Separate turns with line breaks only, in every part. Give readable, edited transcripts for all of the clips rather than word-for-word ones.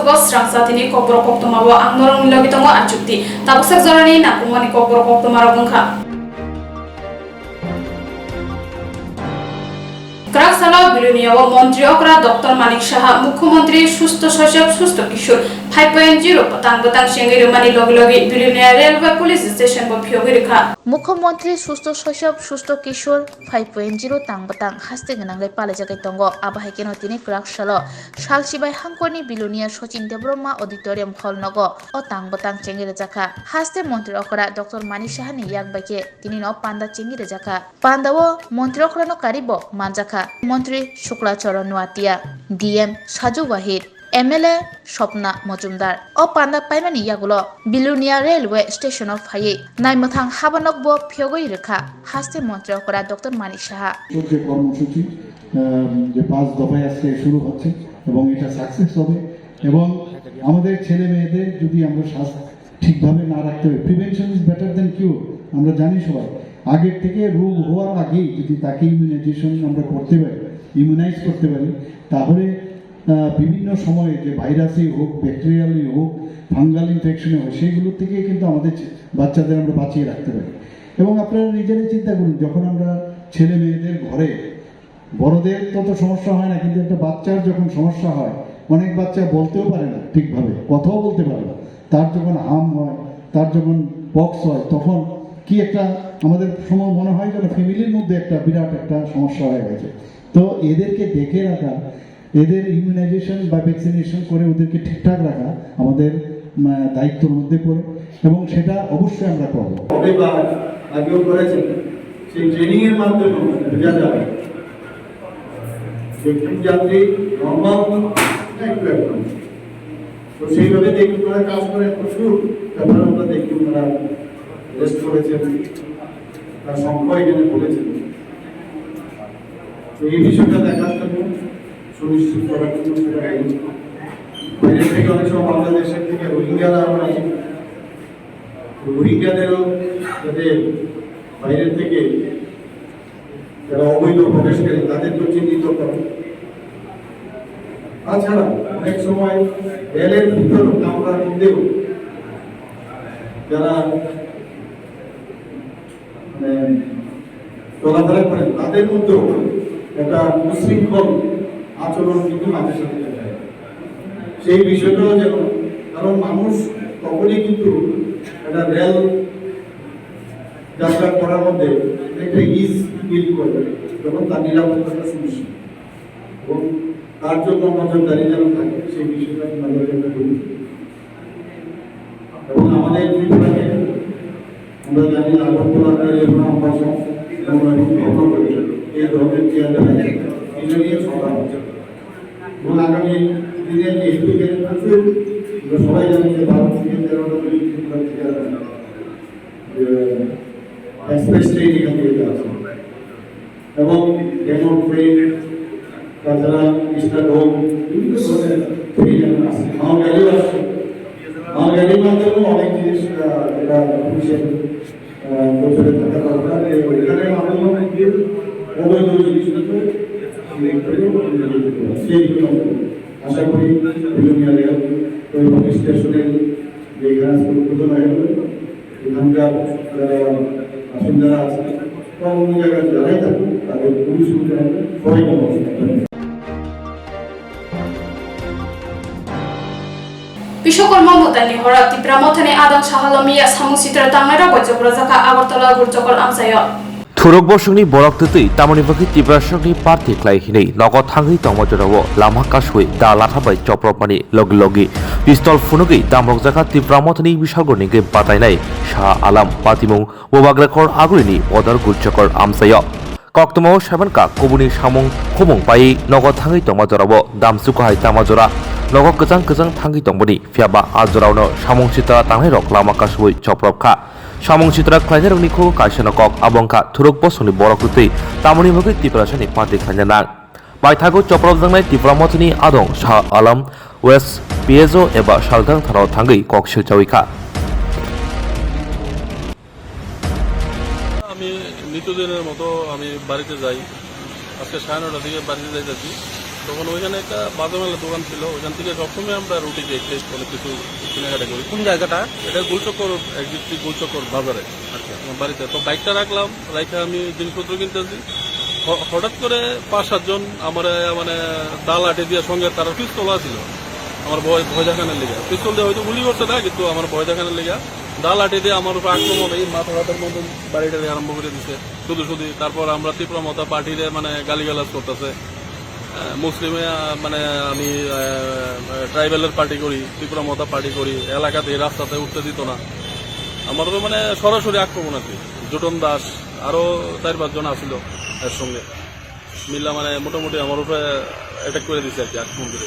Sugo Swrangchati ni Kokborok Koktwma o ang norong nilogi tongo achukti tabuksak jorani nakumani Kokborok Koktwma rogungkha Kraksala Bilunia o Mantri Okra Dr. Manik Saha Mukhyamantri Susto Shashab Susto Kishor 5.0 patang Shengiri Mani Logi Bilunia Railway Police Station bo Phiogirikha
মুখ্যমন্ত্রী সুস্থ শৈশব সুস্থ কিশোর 5.0 তাংবাতাং হাস্তে গনাংলাই পালাজাগাই তঙ্গ আবাহাইকেনো তিনি ক্রাকশালো সালসিবাই হাংকনি Belonia Sachin Debbarma auditorium হল নগ ও তাংবাতাং চেঙ্গিরে জাখা হাস্তে মন্ত্রী অকরা doctor মানিক সাহানি ইয়াকবাইকে তিনি ন পান্ডা চেঙ্গিরে জাখা পান্ডাও মন্ত্রী অকরানো কারিব মানজাখা মন্ত্রী Shuklacharan Noatia DM Saju Wahid MLA Swapna Mojumdar o panda paimani yagulo Bilunia Railway Station of Haye Naimathang Habanok bo Phiogoi rekha haste মন্ত্রী করা ডক্টর মানিক সাহা
যে কর্মসূচি যে 5 দফায় আজকে শুরু হচ্ছে এবং এটা সাকসেস হবে এবং আমাদের ছেলে মেয়েদের যদি আমরা ঠিকভাবে না রাখতে হয় প্রিভেনশন ইজ বেটার দ্যান কিউর আমরা জানি সবাই আগের থেকে রোগ হওয়ার আগেই যদি তাকে ইমিউনাইজেশন আমরা করতে পারি ইমিউনাইজ করতে পারি তাহলে বিভিন্ন সময়ে যে ভাইরাসই হোক ব্যাকটেরিয়ালই হোক ফাঙ্গাল ইনফেকশনে হয় সেইগুলো থেকে কিন্তু আমাদের বাচ্চাদের আমরা বাঁচিয়ে রাখতে পারি এবং আপনারা নিজেরাই চিন্তা করুন যখন আমরা ছেলে মেয়েদের ঘরে বড়দের তত সমস্যা হয় না কিন্তু একটা বাচ্চার যখন সমস্যা হয় অনেক বাচ্চা বলতেও পারে না ঠিকভাবে কথাও বলতে পারে না তার যখন হাম হয় তার যখন পক্স হয় তখন কি একটা আমাদের সময় মনে হয় যেন ফ্যামিলির মধ্যে একটা বিরাট একটা সমস্যা হয়ে গেছে তো এদেরকে দেখে রাখা এদের ইমিউনাইজেশন বা ভ্যাকসিনেশন করে ওদেরকে ঠিকঠাক রাখা আমাদের দায়িত্বের মধ্যে পড়ে এবং সেটা অবশ্যই আমরা করব
আগেও করেছেন সেই ট্রেনিং এর মাধ্যমে বোঝা যাবে ব্যক্তি যাত্রী নর্মাল তো সেইভাবে দেখি ওরা কাজ করে প্রচুর তারপরে আমরা দেখি ওনারা রেস্ট করেছেন তার সংখ্যা এখানে বলেছেন তো এই বিষয়টা দেখার জন্য সুনিশ্চিত করার জন্য বাইরে থেকে অনেক সময় বাংলাদেশের থেকে রোহিঙ্গারা আসে রোহিঙ্গাদেরও যাতে বাইরের থেকে যারা অবৈধ প্রবেশকারী তাদেরকেও চিহ্নিত করে তাছাড়া অনেক সময় রেলের ভিতর কামরার মধ্যেও যারা চলাফেরা করেন তাদের মধ্যেও একটা উশৃঙ্খল আচরণ কিন্তু মাঝে সাথে দেখা যায় সেই বিষয়টাও যেন কারণ মানুষ তখনই কিন্তু একটা রেল যাত্রা করার মধ্যে একটা ইজ ফিল করবে যখন তার নিরাপত্তাটা সুনিশ্চিত এবং তার জন্য নজরদারি যেন থাকে সেই বিষয়টা নজরদারি করি এবং আমাদের ত্রিপুরাকে আমরা জানি আগরতলা ভাষা এই ধরনের চেয়ার এটা নিয়ে সভা হচ্ছে এবং আগামী দিনে এডুকেশন প্রচুর সবাই জানি যে ভারত থেকে 13টা এক্সপ্রেস ট্রেন এখান থেকে যাচ্ছে এবং ডেমো ট্রেন তাছাড়া স্টার হোম বিভিন্ন ধরনের ট্রেন আছে আমার গাড়িও আসছে আমার গাড়ির মাধ্যমে অনেক জিনিস এটা পুলিশের বছরে থাকা দরকার ওইখানে মাধ্যমে অবৈধ জিনিসপত্র আশা করি বিলুনিয়া রেল ওই স্টেশনের যে এখানে উদ্বোধন হয়ে গেল এখানকার যারা বাসিন্দারা আছে বা অন্য জায়গায় যারাই থাকুক তাদের খুবই সুবিধা হবে সবাই
Bishokol Mutani Hora Tipramotani Adam Shahalamiya Samusitra Tamara Bojokrazaka Agartala Gurjokol Amsayo
Thurok bosungni borok tutui tamoni bagi tibrasokni parti klai hinei nogot hangi tongmojorabo lama kasui da lathabai chopropmani logi pistol funugi damrok jaka tipramotani bishalgoni ge batainai Shah Alam Patimung Bobaglakor Agurini Odar Gurjokor Amsayo Koktwma Shabanka Kobuni Samung Khumung pai nogot hangi tongmojorabo damsukhai tamajora nogot gejang thangi tongboni fiaba ajorauno samung sitra tangrok lama kasui chopropkha Samung Citra Kleiner Niko Kashanokok Abongka Thurok Bosuni Borokutui Tamoni Bagi Tiprasani Party Klanyanang Baithago Choprov Zangnai Tipramotini Adong Shah Alam West Piezo Eba Shaltang Tharo Thangai Kokshil Chawika
আমি নিত্যদিনের মতো আমি বাড়িতে যাই আজকে 9:30 দিকে বাড়িতে যাইতেছি তখন ওইখানে একটা বাদামের দোকান ছিল, ওইখান থেকে সবসময় আমরা রুটি কেক টেস্ট অনেক কিছু কেনাকাটা করি।
কোন জায়গাটা?
এটা গোলচক্কর, একদিক গোলচক্কর বাজারে আর কি আমার বাড়িতে। তো বাইকটা রাখলাম, রাইখে আমি জিনিসপত্র কিনতেছি। হঠাৎ করে 5-7 জন আমার মানে ডাল আটে দিয়ে সঙ্গে তারা পিস্তল ছিল। আমার ভয় দেখানোর লেগে পিস্তল দিয়ে হয়তো গুলি করছে না, কিন্তু আমার ভয় দেখানোর লেগে ডাল আটে দিয়ে আমার উপর আক্রমণ, এই মাথা হাতের মতন বাড়িটাকে আরম্ভ করে দিচ্ছে শুধু। তারপর আমরা তীব্রমতা পার্টিরে মানে গালিগালাজ করতেছে। মুসলিমে মানে আমি ট্রাইবেলের পার্টি করি, তীব্রমতা পার্টি করি, এলাকাতে রাস্তাতে উঠতে দিত না। আমার উপর মানে সরাসরি আক্রমণ আর কি। জোটন দাস আরো 4-5 জন আসছিল এর সঙ্গে মিল্লা, মানে মোটামুটি আমার উপরে অ্যাটাক করে দিচ্ছে আর কি, আক্রমণ করে।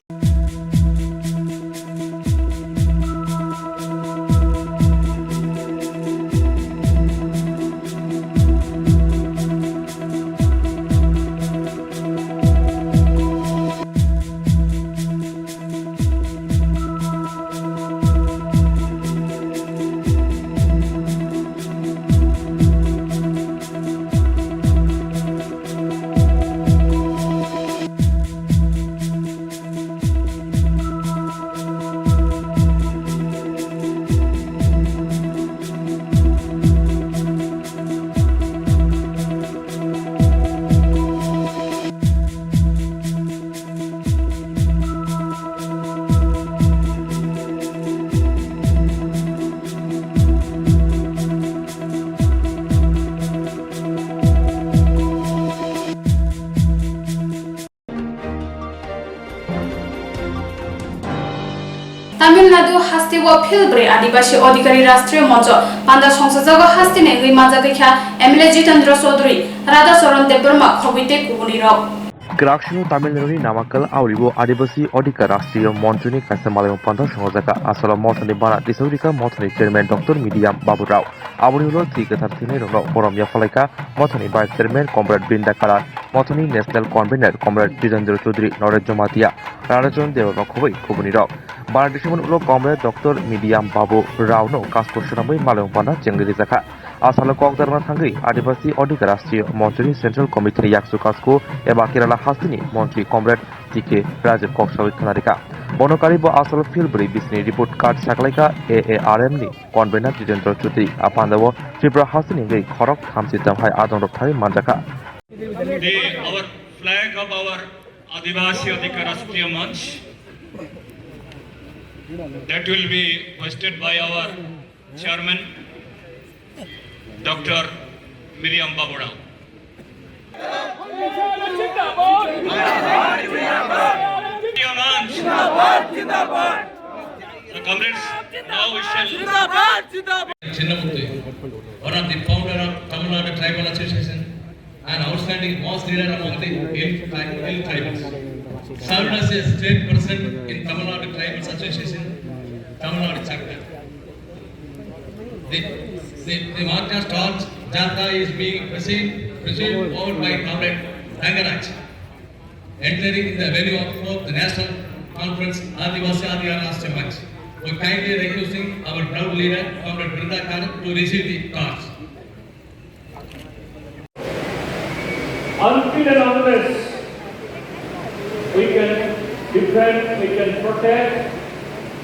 তামিলনাডু হাস্তি ও ফিলব্রে আদিবাসী অধিকারী রাষ্ট্রীয় মঞ্চ পান্দা সংসদগ হাস্তি নেই মাজা গেখা এমএলএ জিতেন্দ্র চৌধুরী রাধা চরণ Debbarma খবিতে কুবুনিরক
Grakshino Tamilnadu Namakal Auribo Adivasi Odika Rashtriya Monjuni Kaisamalayam Panda Songojaka Asala Mothani Bana Disaurika Mothani Chairman Dr. Midiam Babu Rao Aburiulo Tigatarthini Rono Boromia Falaika Mothani Vice Chairman Comrade Brinda Kala Mothani National Convener Comrade Jitendra Chaudhary Norejo Matia Rarajon Dewa Khoboi Khobuni Rao Baradishimon Ulo Comrade Dr. Midiam Babu Rao no Kaskoshonamai Malayam Panda Chengri Zaka Asala Kokborok Thangri Adivasi Odika Rashtriya Monjuni Central Committee Yaksu Kasko Eba Kerala Hastini Montri Comrade TK Rajev Kokshawi Kanarika Bonokari bo Asal Philbury Bisni Report Card Saklaika AARM ni Convener Jitendra Chaudhary Apandawo Tripura Hastini Gei Khorok Thamsitam Hai Adon Thai Manjaka
Our flag of our Adivasi Adhikar Rashtriya Manch that will be hoisted by our chairman Dr. Miriam Babu Rao. So comrades, now we shall Chinnamuthu, one of the founder of Tamil Nadu Tribal Association and outstanding mass leader among the hill tribals. Served as a state person in Tamil Nadu Tribal Association, Tamil Nadu chapter. The Marcha Stars Jata is being received over by Comrade Rangaraj, entering in the venue of the National Conference Adivasi Adhikar Rashtriya Manch. We kindly requesting our proud leader, Comrade Brinda Khan, to receive the cards.
Until and unless we can defend, we can protect,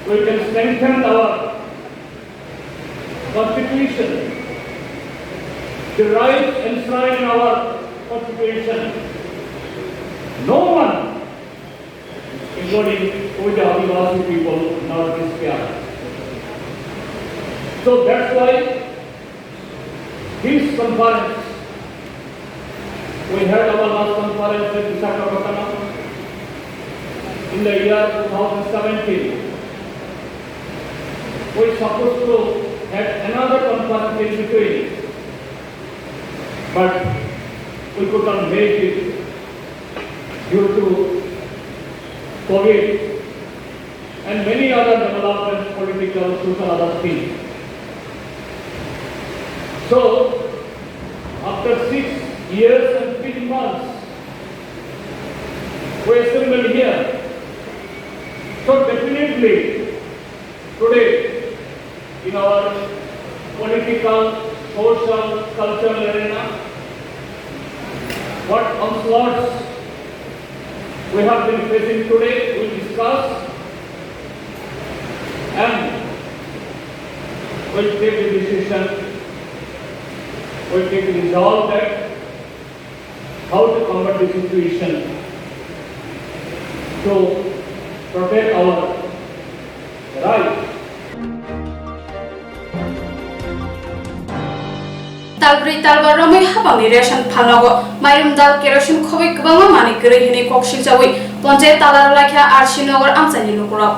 we can strengthen our Constitution, the rights enshrined in our Constitution, no one, including the Adivasi people, not this guy. So that's why this conference, we had our last conference in Visakhapatnam in the year 2017. We supposed to have another conference in between, but we could not make it due to COVID and many other developments, political, social, other things. So, after 6 years and 3 months, we are still here. So definitely, today, in our political, social, cultural arena, what onslaughts
we have been facing today, we discuss and we'll take the decision, we'll take the resolve that how to combat the situation to protect our rights.
Talbri talbar ramai habang ni ration phanago mairum dal kerosene khobai kwbangma mani grai hini koksil jawi panchayat talar lakha arshinagar amchani lokura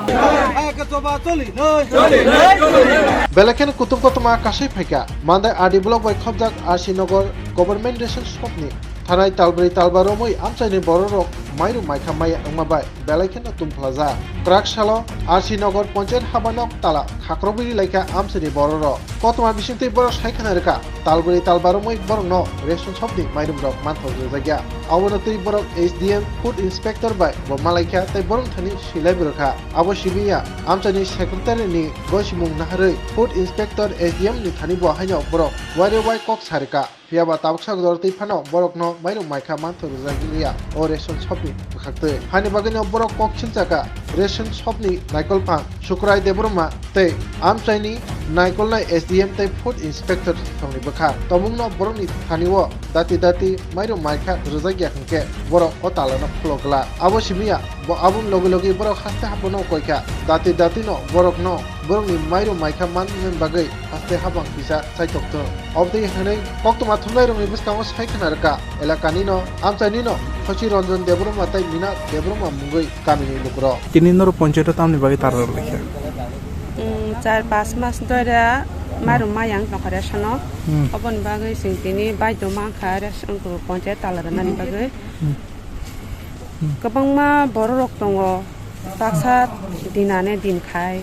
Belaken kutum kotoma kasai phaika mandai adi block by khobjak arshinagar government ration shopni thanai talbri talbaromoi amchani bororok mairu maikha maya angmabai belaken tumplaza kraksalo arshinagar panchayat habanok tala khakrobiri laika amchani bororok kotoma bisingtei borok saikhana reka talbri talbaromoi borokno ration shopni mairum rok manthok jagya awonatei borok SDM food inspector bai bo malaika tai borok thani silai borokha abo sibiya amchani secretary ni gosimung naharei food inspector SDM ni thani bo haino borok ware wai kok sarika Piaba tabaksa dorti phano borokno mairum maikha manthok jagya o ration shopni khakte hani bagino borok kok chilchaka ration shopni naikol phang sukrai debroma tei amchaini naikol na SDM tei food inspector thongni bakha tomungno borokni thaniwo dati mairum maikha rojagya khangke borok o talano khulogla abo simiya bo abun logi borok haste hapono koika dati no borokno borokni mairum maikha manmen bagai haste habang bisa saitokto obdei hanai koktwma thumnai rongni biskango saikana raka elakani no amchaini no Hochi Ranjan Debroma tai Mina Debroma mungoi kamini lukro
Tininor poncheto tamni bagi tarar lekha
4-5 মাস ধরে মারুম মায়াং নখরে সানো অবন বাগৈ সিংতিনি BeiDou মাখা ration panchayat তালার নানি বাগৈ गोबांमा बर' रक दङ बाक्सा दिनाने दिन खाय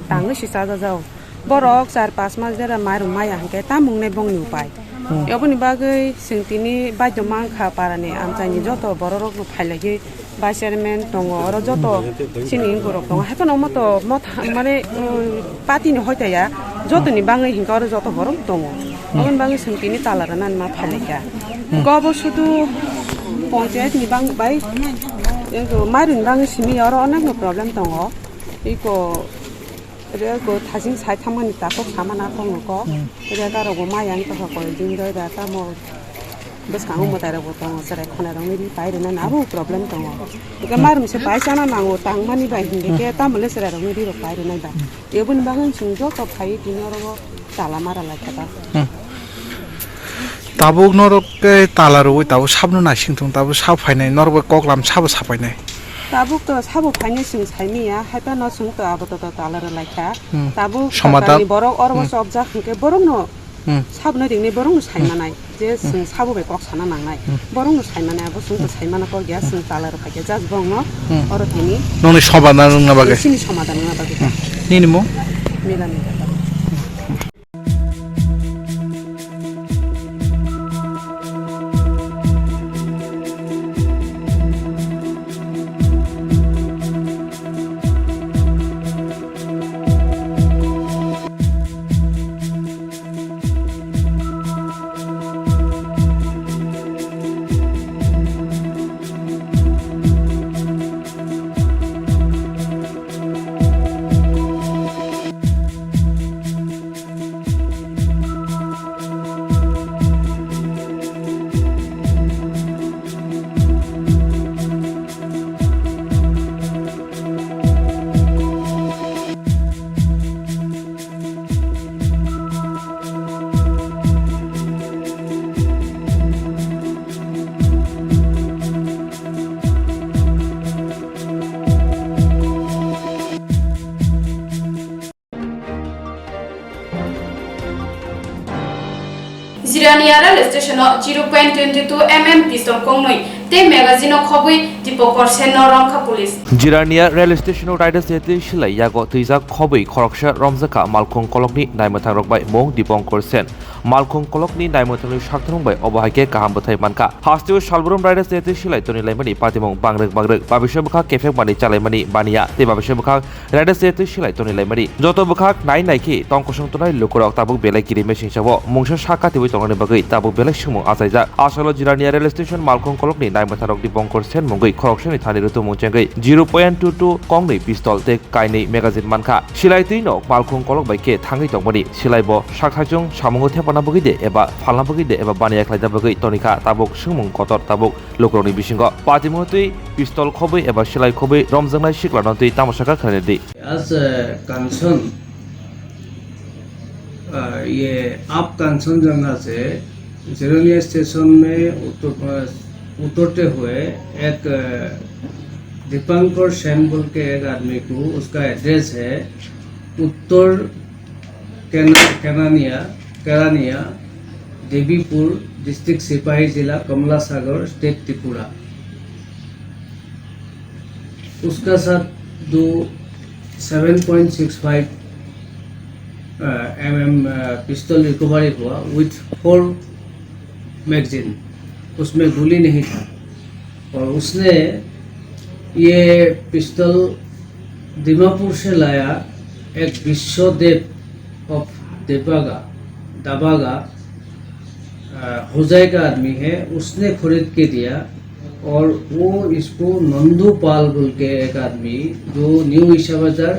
ताङो सिसा जाजाव borok 4-5 मास जरा मारुम माया हंके तामुंगने बंगनि उपाय यबनि बागै सिंतिनि बायदो मांखा पारानि आमचानि जत बर' रक फाइलागि बाइ चेयारमेन दङ आरो जत सिनि गरक दङ हेतन मत माने पार्टिनि हयताया जतनि बाङै हिंका आरो जत बरक दङ अबन बागै सिंतिनि तालार नान मा फाइलाया गब सुदु पंचायत नि बां बाय एगो मारुन बाङै सिमि आरो अनेक प्रॉब्लम दङ इको रेगो थाजिं साइ थामनि ताको सामाना खंगको रेगारगो मायानि तखको दिनदो दाता म बसकांगो मतारगो दङ सरे खनारंनि बायरना नाबो प्रॉब्लम दङ इका मारुमसे बायसाना नांगो तांमानि बाय हिंदे तामले सरेरंनि दिरो बायरना दा एबुन बाङै सुंजो तो फाइ दिनरगो ताला मारा लायखाता
tabuk norok ke talaro tabu sabno na singtung tabu sab fainai norok koklam sabo sapainai
tabuk to sabo fainai sing saimiya haipa no sung to abo to talaro laikha tabuk
Somadap.
borok orbo sobja hingke borok no sabno dingni borok no saimanai je sing sabo be kok sana nangnai borok no saimanai abo sung to saimana ko gya sing talaro khake jas bong no oro tini
noni sobana nungna bage
sini somadan na bage
nini mo
milani
Zirania rail station 0.22 mm pistol kongnoi te magazine khobui dipokor seno rongkha police
Jirania rail station rider sete shilai yago tuijak khobui khoroksha romjaka malkhung kolokni naimathang rokbai mong dipongkor sen malkhung kolokni naimathangni sakthrongbai obahaike kaham bathai manka hastio salbrum rider sete shilai toni laimani patimong bangrek babisha bukha kefek mani chalaimani bania te babisha bukha rider sete shilai toni laimani joto bukha nai naiki tongkosong tonai lukurok tabuk belai kiri meching sabo mungsa saka tiwi tongani bagai tabuk belai sumo asaija asalo Jirania rail station malkhung kolokni naimbatharok di bongkor sen mongoi khoroksani thani rutu mungchengai 0.22 kongnei pistol te kainei magazine manka silai tui no malkhung kolok bai ke thangai tongmani silai bo sakhajung samungo thepana bogide eba phalna bogide eba baniya khlaida bogoi tonika tabuk sungmung kotor tabuk lokroni bisingo patimotui pistol khobai eba silai khobai romjangnai siklano tui tamasaka khane di
as a concern ये आप कंचनजंगा से जिरोनिया station में उतरते हुए एक दीपंकर सेन बोल के एक आदमी को उसका एड्रेस है उत्तर केरानिया देवीपुर डिस्ट्रिक्ट सिपाही जिला कमला सागर स्टेट त्रिपुरा उसका साथ 7.65 पिस्टल रिकवरी हुआ विथ 4 मैगजीन उसमें गोली नहीं था और उसने ये पिस्टल दीमापुर से लाया एक विश्वदेव ऑफ दाबागा हुजाई का आदमी है उसने खरीद के दिया और वो इसको नंदू पाल बोल के एक आदमी जो न्यू ईशा बाजार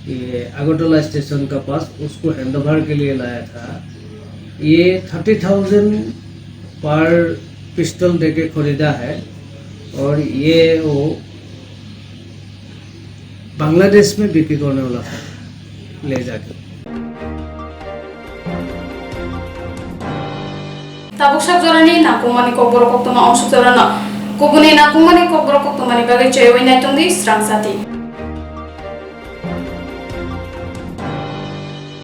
ये अगरतला स्टेशन का पास उसको हैंडओवर के लिए लाया था ये 30,000 पर पिस्टल देके खरीदा है और ये वो बांग्लादेश में बिक्री करने वाला था ले जाके
tabuk sakjorani nakumani Kokborok Koktwma onsukjorano kubuni nakumani Kokborok Koktwmani bagai chayoi naitung di Swrangchati